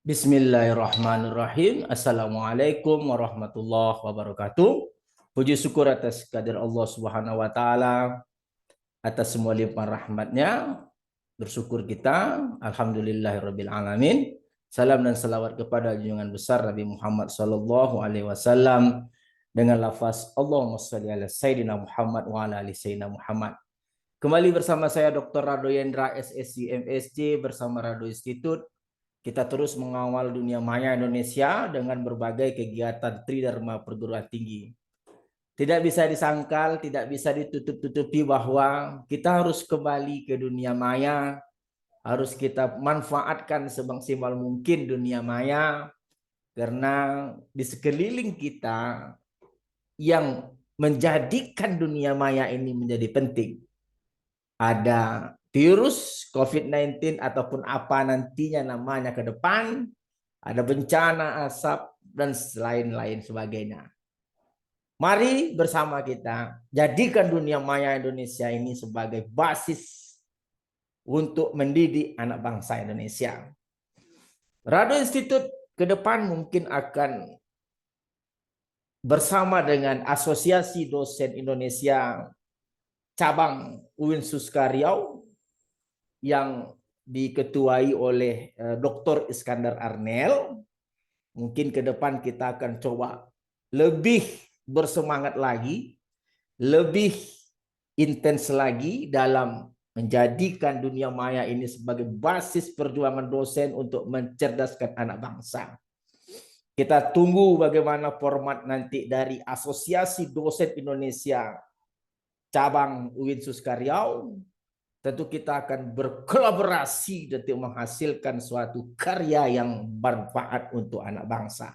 Bismillahirrahmanirrahim. Assalamualaikum warahmatullahi wabarakatuh. Puji syukur atas kehadirat Allah Subhanahu wa taala atas semua limpahan rahmatnya. Bersyukur kita, alhamdulillahirabbil alamin. Salam dan salawat kepada junjungan besar Nabi Muhammad sallallahu alaihi wasallam dengan lafaz Allahumma shalli ala sayyidina Muhammad wa ala ali sayyidina Muhammad. Kembali bersama saya Dr. Rado Yendra SSC MSc bersama Rado Institute. Kita terus mengawal dunia maya Indonesia dengan berbagai kegiatan Tridharma perguruan tinggi. Tidak bisa disangkal, tidak bisa ditutup-tutupi bahwa kita harus kembali ke dunia maya, harus kita manfaatkan semaksimal mungkin dunia maya, karena di sekeliling kita yang menjadikan dunia maya ini menjadi penting. Ada virus COVID-19 ataupun apa nantinya namanya ke depan, ada bencana, asap, dan lain-lain sebagainya. Mari bersama kita jadikan dunia maya Indonesia ini sebagai basis untuk mendidik anak bangsa Indonesia. Rado Institute ke depan mungkin akan bersama dengan Asosiasi Dosen Indonesia cabang UIN Suska Riau yang diketuai oleh Dr. Iskandar Arnel. Mungkin ke depan kita akan coba lebih bersemangat lagi, lebih intens lagi dalam menjadikan dunia maya ini sebagai basis perjuangan dosen untuk mencerdaskan anak bangsa. Kita tunggu bagaimana format nanti dari Asosiasi Dosen Indonesia cabang UIN Suska Riau. Tentu kita akan berkolaborasi untuk menghasilkan suatu karya yang bermanfaat untuk anak bangsa.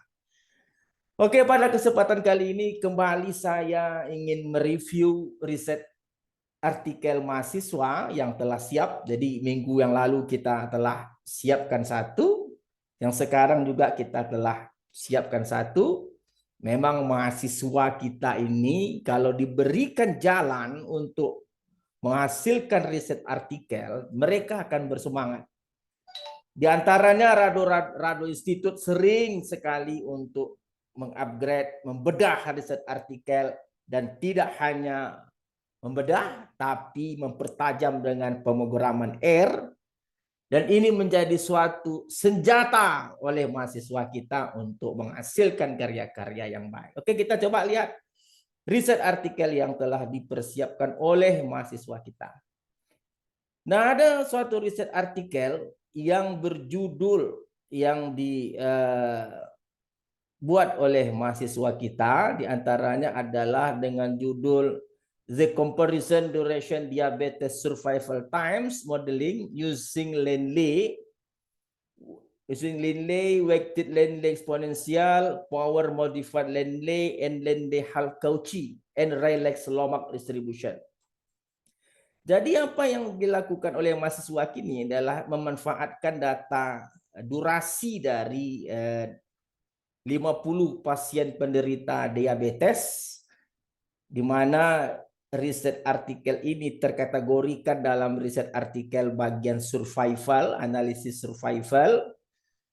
Oke, pada kesempatan kali ini kembali saya ingin mereview riset artikel mahasiswa yang telah siap. Jadi minggu yang lalu kita telah siapkan satu, yang sekarang juga kita telah siapkan satu. Memang mahasiswa kita ini kalau diberikan jalan untuk menghasilkan riset artikel, mereka akan bersemangat. Di antaranya Rado Institute sering sekali untuk mengupgrade, membedah riset artikel, dan tidak hanya membedah, tapi mempertajam dengan pemrograman R. Dan ini menjadi suatu senjata oleh mahasiswa kita untuk menghasilkan karya-karya yang baik. Oke, kita coba lihat riset artikel yang telah dipersiapkan oleh mahasiswa kita. Nah, ada suatu riset artikel yang berjudul yang dibuat oleh mahasiswa kita, diantaranya adalah dengan judul The Comparison Duration Diabetes Survival Times Modeling Using Lindley, Weighted Lindley Exponential, Power Modified Lindley, and Lindley-Cauchy, and Rayleigh-Lomax Distribution. Jadi apa yang dilakukan oleh mahasiswa kini adalah memanfaatkan data durasi dari 50 pasien penderita diabetes, di mana riset artikel ini terkategorikan dalam riset artikel bagian survival, analisis survival,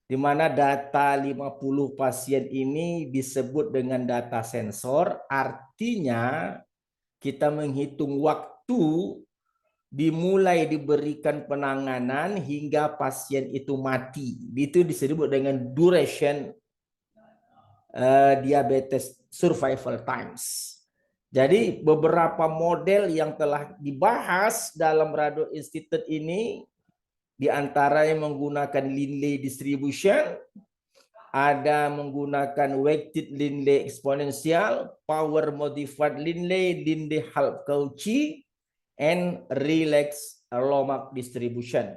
di mana data 50 pasien ini disebut dengan data sensor, artinya kita menghitung waktu dimulai diberikan penanganan hingga pasien itu mati. Itu disebut dengan duration diabetes survival times. Jadi beberapa model yang telah dibahas dalam Rado Institute ini diantaranya menggunakan Lindley distribution, ada menggunakan weighted Lindley exponential, power modified Lindley, Lindley-Cauchy, and Rayleigh-Lomax distribution.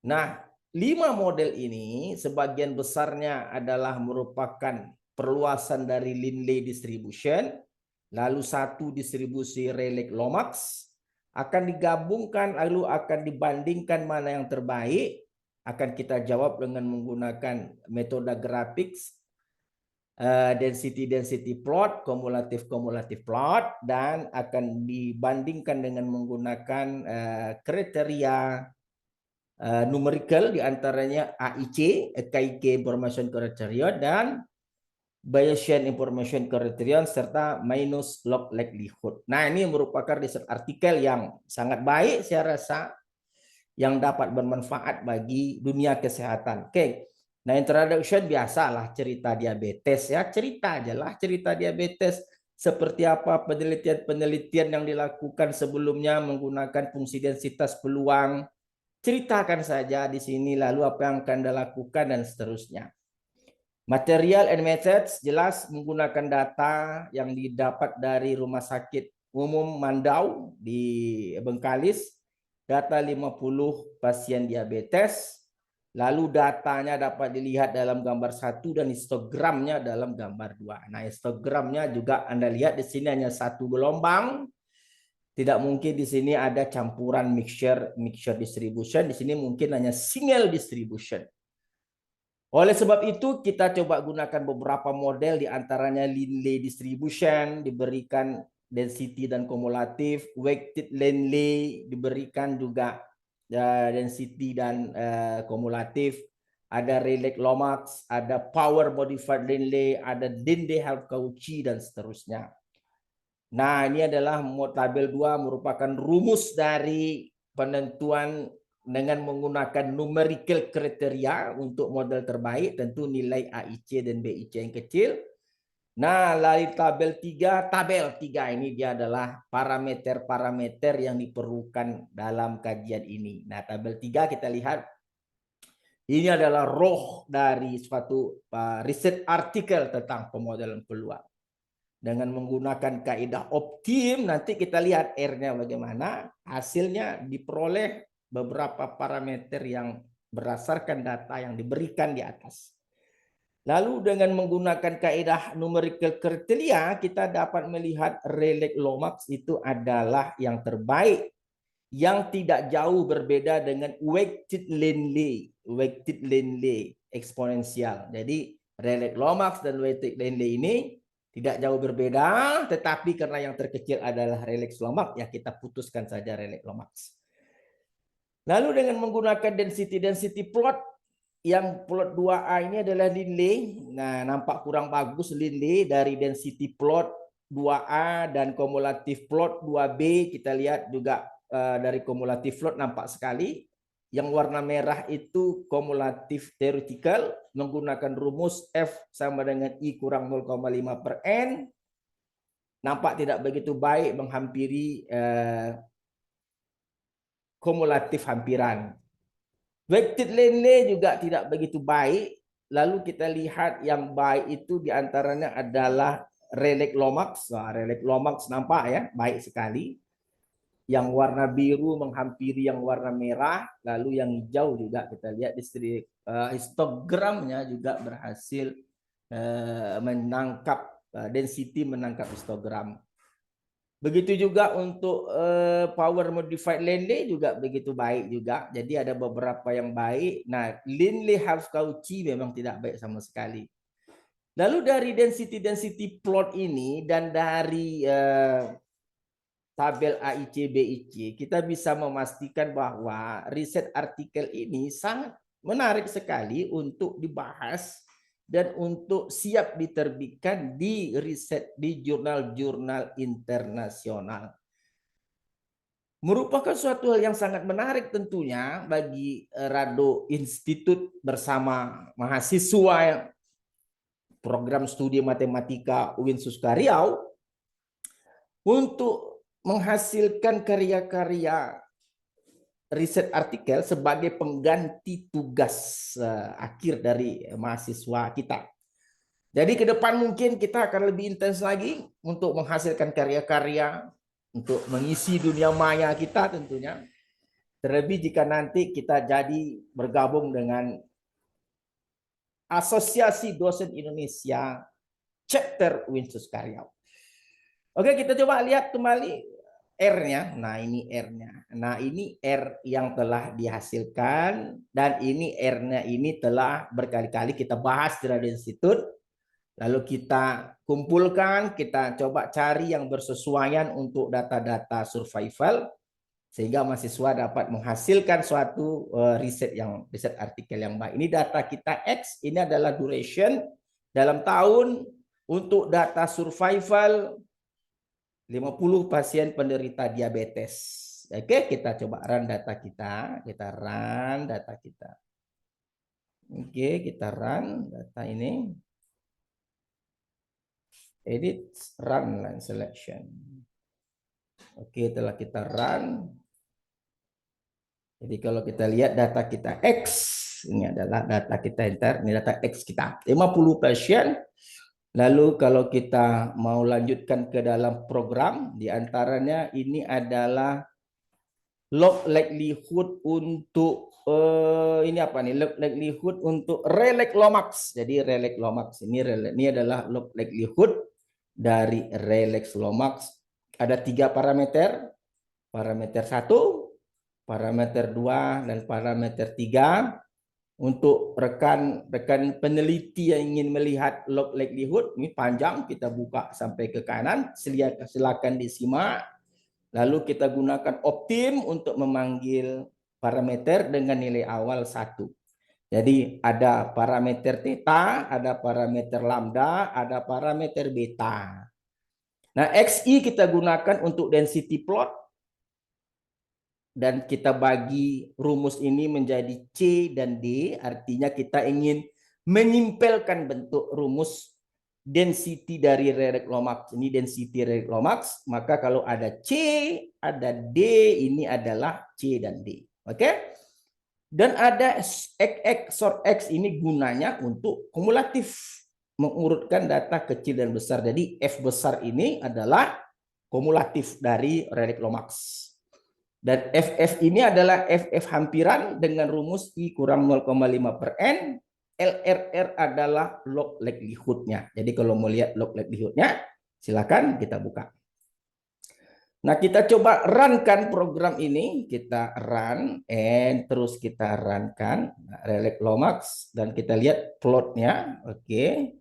Nah, 5 model ini sebagian besarnya adalah merupakan perluasan dari Lindley distribution, lalu satu distribusi Rayleigh-Lomax, akan digabungkan lalu akan dibandingkan mana yang terbaik. Akan kita jawab dengan menggunakan metode graphics, density plot, kumulatif plot, dan akan dibandingkan dengan menggunakan kriteria numerical diantaranya AIC, AKIK Information Criterion, dan Bayesian Information Criterion, serta minus log likelihood. Nah, ini merupakan riset artikel yang sangat baik saya rasa, yang dapat bermanfaat bagi dunia kesehatan. Oke. Nah, introduction biasalah cerita diabetes ya, cerita aja lah cerita diabetes. Seperti apa penelitian-penelitian yang dilakukan sebelumnya menggunakan fungsi densitas peluang. Ceritakan saja di sini, lalu apa yang akan Anda lakukan, dan seterusnya. Material and methods jelas menggunakan data yang didapat dari Rumah Sakit Umum Mandau di Bengkalis, data 50 pasien diabetes, lalu datanya dapat dilihat dalam gambar 1 dan histogramnya dalam gambar 2. Nah, histogramnya juga Anda lihat di sini hanya satu gelombang. Tidak mungkin di sini ada campuran mixture distribution. Di sini mungkin hanya single distribution. Oleh sebab itu, kita coba gunakan beberapa model, diantaranya Linley distribution, diberikan density dan kumulatif, weighted Linley, diberikan juga density dan kumulatif, ada Rayleigh-Lomax, ada power modified Linley, ada Linley-Cauchy, dan seterusnya. Nah, ini adalah tabel 2 merupakan rumus dari penentuan dengan menggunakan numerical kriteria untuk model terbaik, tentu nilai AIC dan BIC yang kecil. Nah, lalu tabel 3 ini dia adalah parameter-parameter yang diperlukan dalam kajian ini. Nah, tabel 3 kita lihat ini adalah roh dari suatu riset artikel tentang pemodelan peluang. Dengan menggunakan kaidah optim, nanti kita lihat R-nya bagaimana. Hasilnya diperoleh beberapa parameter yang berdasarkan data yang diberikan di atas. Lalu dengan menggunakan kaidah numerical kriteria, kita dapat melihat Rayleigh-Lomax itu adalah yang terbaik, yang tidak jauh berbeda dengan weighted Linley eksponensial. Jadi Rayleigh-Lomax dan weighted Linley ini tidak jauh berbeda, tetapi karena yang terkecil adalah Rayleigh-Lomax, ya kita putuskan saja Rayleigh-Lomax. Lalu dengan menggunakan density plot, yang plot 2A ini adalah Linley. Nah, nampak kurang bagus Linley dari density plot 2A dan kumulatif plot 2B. Kita lihat juga dari kumulatif plot nampak sekali. Yang warna merah itu kumulatif theoretical menggunakan rumus F sama dengan I kurang 0,5 per N. Nampak tidak begitu baik, menghampiri kumulatif hampiran. Weighted Linley juga tidak begitu baik. Lalu kita lihat yang baik itu diantaranya adalah Rayleigh-Lomax. Nah, Rayleigh-Lomax nampak ya, baik sekali. Yang warna biru menghampiri yang warna merah, lalu yang hijau juga kita lihat histogramnya juga berhasil menangkap density, menangkap histogram. Begitu juga untuk power modified Linley juga begitu baik juga. Jadi ada beberapa yang baik. Nah, Linley-Cauchy memang tidak baik sama sekali. Lalu dari density plot ini dan dari tabel AIC BIC, kita bisa memastikan bahwa riset artikel ini sangat menarik sekali untuk dibahas dan untuk siap diterbitkan di riset di jurnal-jurnal internasional. Merupakan suatu hal yang sangat menarik tentunya bagi Rado Institute bersama mahasiswa program studi matematika UIN Suska Riau untuk menghasilkan karya-karya riset artikel sebagai pengganti tugas akhir dari mahasiswa kita. Jadi ke depan mungkin kita akan lebih intens lagi untuk menghasilkan karya-karya untuk mengisi dunia maya kita tentunya. Terlebih jika nanti kita jadi bergabung dengan Asosiasi Dosen Indonesia Chapter UIN Suska Riau. Oke, kita coba lihat kembali R-nya. Nah, ini R-nya. Nah, ini R yang telah dihasilkan dan ini R-nya ini telah berkali-kali kita bahas di Radio Institute. Lalu kita kumpulkan, kita coba cari yang bersesuaian untuk data-data survival. sehingga mahasiswa dapat menghasilkan suatu riset artikel yang baik. Ini data kita X, ini adalah duration dalam tahun untuk data survival 50 pasien penderita diabetes. Oke, kita coba run data kita, Oke, kita run data ini. Edit, run line selection. Oke, setelah kita run. Jadi kalau kita lihat data kita X, ini adalah data kita ini data X kita. 50 pasien. Lalu kalau kita mau lanjutkan ke dalam program, diantaranya ini adalah log likelihood untuk ini apa nih? Log likelihood untuk Rayleigh Lomax. Jadi Rayleigh Lomax ini adalah log likelihood dari Rayleigh Lomax. Ada 3 parameter. Parameter 1, parameter 2, dan parameter 3. Untuk rekan-rekan peneliti yang ingin melihat log likelihood, ini panjang, kita buka sampai ke kanan, silakan disimak. Lalu kita gunakan optim untuk memanggil parameter dengan nilai awal 1. Jadi ada parameter theta, ada parameter lambda, ada parameter beta. Nah, XI kita gunakan untuk density plot. Dan kita bagi rumus ini menjadi C dan D, artinya kita ingin menyimpelkan bentuk rumus density dari Rayleigh Lomax. Ini density Rayleigh Lomax, maka kalau ada C, ada D, ini adalah C dan D. Oke? Dan ada XOR X, ini gunanya untuk kumulatif, mengurutkan data kecil dan besar. Jadi F besar ini adalah kumulatif dari Rayleigh Lomax. Dan FF ini adalah FF hampiran dengan rumus I kurang 0,5/n. LRR adalah log likelihood-nya. Jadi kalau mau lihat log likelihood-nya, silakan kita buka. Nah, kita coba runkan program ini. Kita run, and terus kita runkan Rayleigh Lomax. Dan kita lihat plotnya. Oke.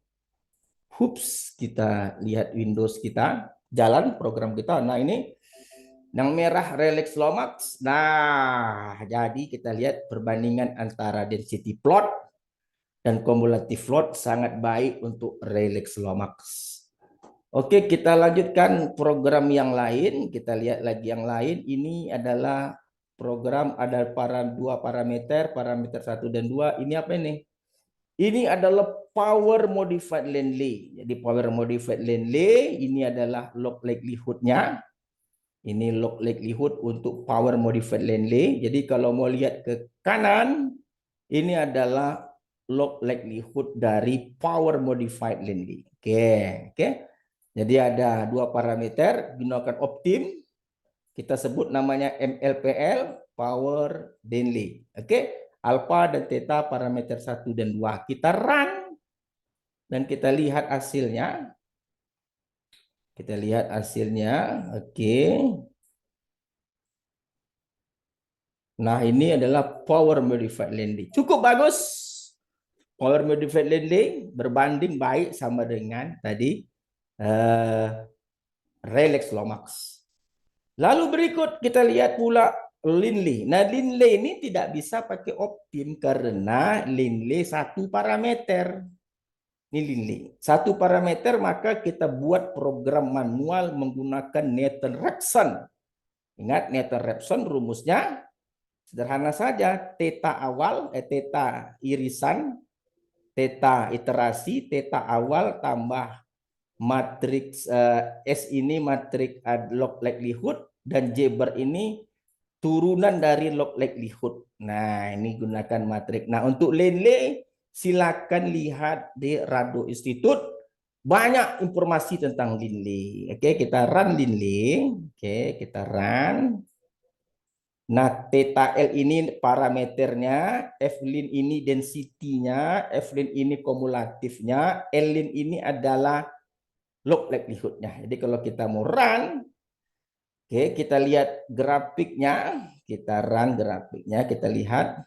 Hups, kita lihat Windows kita. Jalan program kita. Nah, ini yang merah Rayleigh Lomax. Nah, jadi kita lihat perbandingan antara density plot dan cumulative plot sangat baik untuk Rayleigh Lomax. Oke, kita lanjutkan program yang lain. Kita lihat lagi yang lain. Ini adalah program ada dua parameter, parameter 1 dan 2. Ini apa ini? Ini adalah power modified Landley. Jadi power modified Landley ini adalah log likelihood-nya. Ini log likelihood untuk power modified Landley. Jadi kalau mau lihat ke kanan, ini adalah log likelihood dari power modified Landley. Oke. Jadi ada 2 parameter, gunakan optim. Kita sebut namanya MLPL, power Landley. Oke. Alpha dan theta parameter 1 dan 2. Kita run dan kita lihat hasilnya. Kita lihat hasilnya. Oke. Nah, ini adalah power modified Landley. Cukup bagus. Power modified Landley berbanding baik sama dengan tadi Rayleigh Lomax. Lalu berikut kita lihat pula Landley. Nah, Landley ini tidak bisa pakai optim karena Landley 1 parameter. Ini Landley 1 parameter, maka kita buat program manual menggunakan Nathan-Raphson. Ingat Nathan-Raphson rumusnya sederhana saja, theta awal, theta irisan, theta iterasi, theta awal tambah matriks S ini matriks log likelihood, dan J bar ini turunan dari log likelihood. Nah, ini gunakan matriks. Nah, untuk Landley silakan lihat di Rado Institute. Banyak informasi tentang Landley. Oke, kita run Landley. Oke, kita run. Nah, theta L ini parameternya, F-lin ini density-nya, F-lin ini kumulatifnya, L-lin ini adalah log likelihood-nya. Jadi kalau kita mau run, oke, kita lihat grafiknya, kita run grafiknya, kita lihat.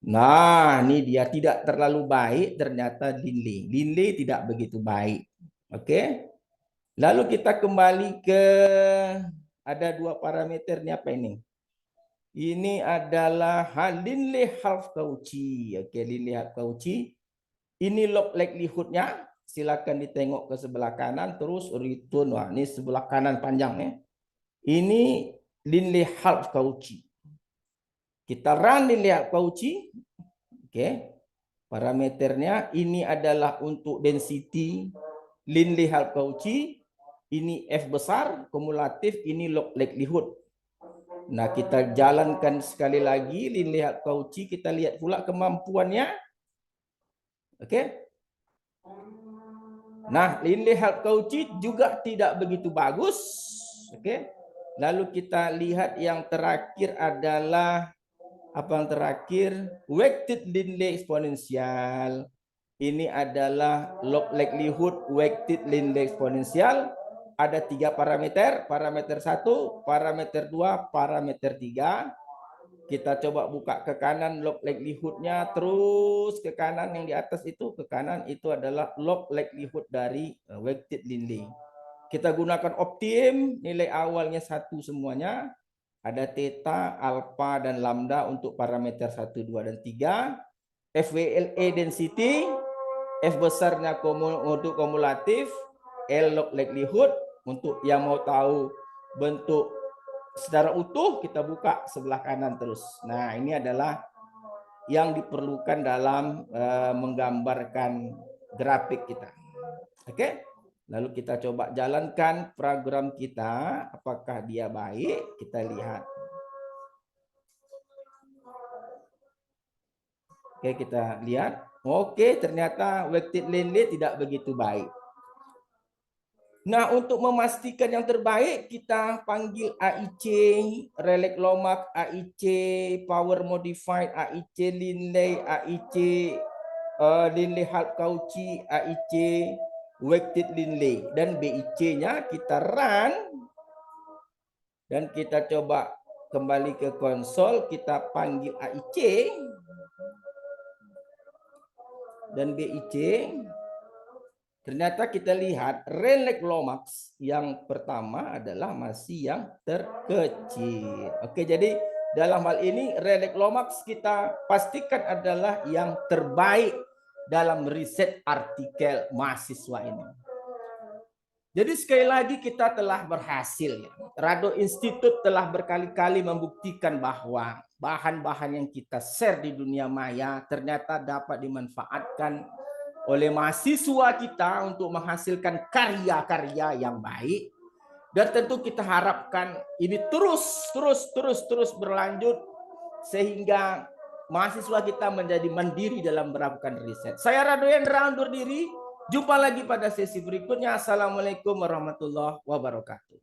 Nah, ini dia tidak terlalu baik ternyata Landley. Landley tidak begitu baik. Oke. Lalu kita kembali ke Ada dua parameternya apa ini? Ini adalah Linley half Cauchy. Oke, Linley half Cauchy. Ini log likelihood-nya. Silakan ditengok ke sebelah kanan terus return. Wah, ini sebelah kanan panjang ya. Ini Linley half Cauchy. Kita run Linley half Cauchy. Oke. Parameternya ini adalah untuk density Linley half Cauchy. Ini F besar, kumulatif, ini log likelihood. Nah, kita jalankan sekali lagi Linley half Cauchy, kita lihat pula kemampuannya. Oke. Nah, Linley half Cauchy juga tidak begitu bagus. Oke. Lalu kita lihat yang terakhir adalah apa yang terakhir? Weighted Linley eksponensial. Ini adalah log likelihood weighted Linley eksponensial. Ada 3 parameter, parameter 1, parameter 2, parameter 3. Kita coba buka ke kanan log likelihood-nya, terus ke kanan yang di atas itu, ke kanan itu adalah log likelihood dari weighted Linley. Kita gunakan optim, nilai awalnya 1 semuanya. Ada theta, alpha, dan lambda untuk parameter 1, 2, dan 3. FWLE density, F besarnya untuk kumulatif, L log likelihood. Untuk yang mau tahu bentuk secara utuh, kita buka sebelah kanan terus. Nah, ini adalah yang diperlukan dalam menggambarkan grafik kita. Oke, lalu kita coba jalankan program kita, apakah dia baik, kita lihat. Oke, kita lihat. Oke, ternyata weighted Linley tidak begitu baik. Nah, untuk memastikan yang terbaik, kita panggil AIC, Rayleigh Lomax, AIC, Power Modified, AIC Linley, AIC Linley half Cauchy, AIC Weighted Linley. Dan BIC-nya kita run. Dan kita coba kembali ke konsol, kita panggil AIC. Dan BIC. Ternyata kita lihat Rayleigh Lomax yang pertama adalah masih yang terkecil. Oke, jadi dalam hal ini Rayleigh Lomax kita pastikan adalah yang terbaik dalam riset artikel mahasiswa ini. Jadi sekali lagi kita telah berhasil. Rado Institute telah berkali-kali membuktikan bahwa bahan-bahan yang kita share di dunia maya ternyata dapat dimanfaatkan oleh mahasiswa kita untuk menghasilkan karya-karya yang baik. Dan tentu kita harapkan ini terus berlanjut sehingga mahasiswa kita menjadi mandiri dalam melakukan riset. Saya Rado Hendra undur diri. Jumpa lagi pada sesi berikutnya. Assalamualaikum warahmatullahi wabarakatuh.